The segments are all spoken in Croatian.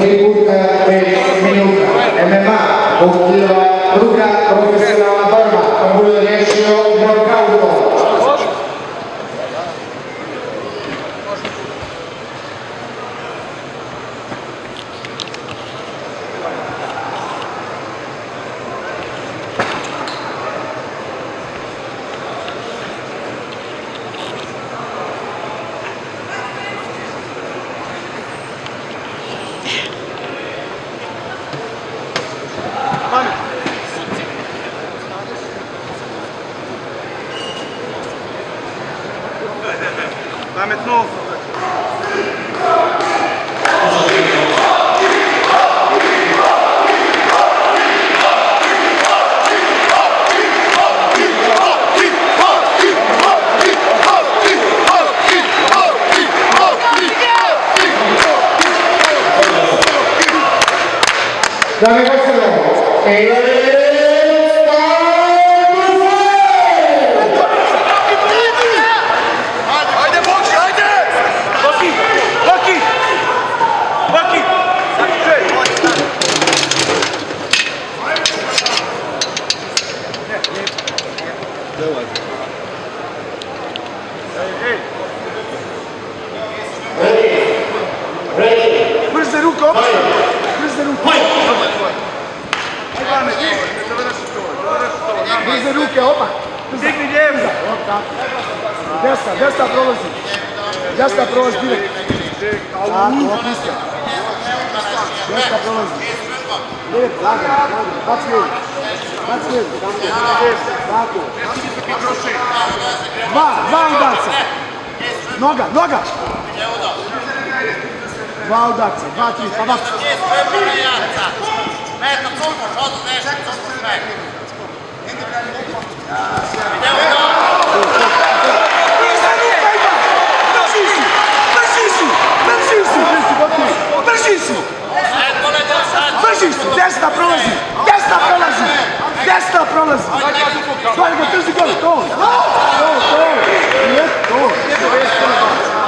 tribut 5 minuta. MMA, pokutila druga profesionalna borba, koju je riješio nokautom. Là maintenant. Dame Brže ruke, brže ruke. Brže ruke, opa. Digni lijevo. Desna prolazi. Desna prolazi direkt. Tako, opisno. Desna prolazi. Direkt, lagano. Baci lijevo. Baci lijevo. Tako. Dva udarca. Noga. Dva udarca, 2, 3, pa baci. Metto colpo, foto destra, colpo destra. Brzissimo, desna prolazi. Goli ga, trži goli, to.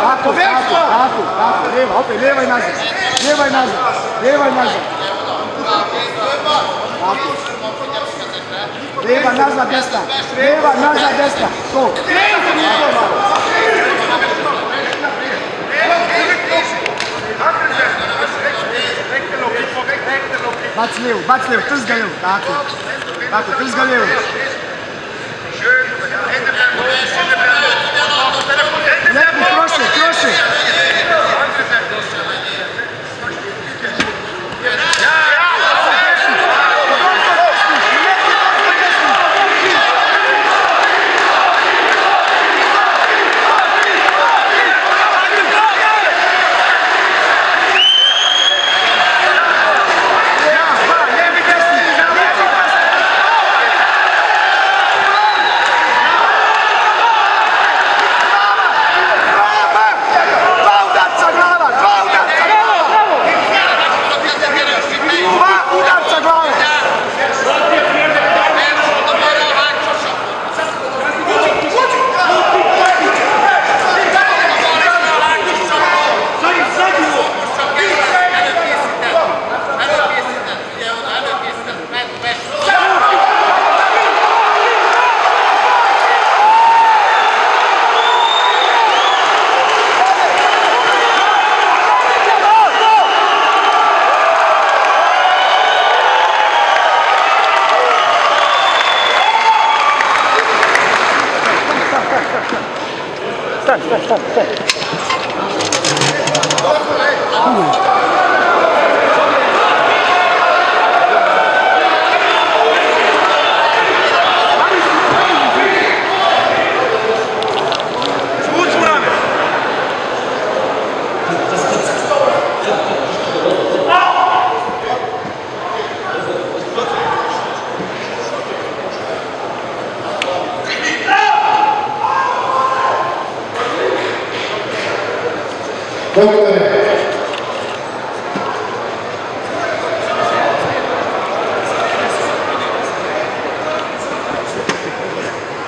Tako, lijeva, opet, lijeva i nazad. Tako. Lijeva, nazad, desna. To. Baci lijevo, trz ga lijevo. Tako, trz ga lijevo. Lijepo, kroše. Stань.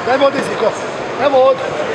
Daj vode, Ziko. Evo vode.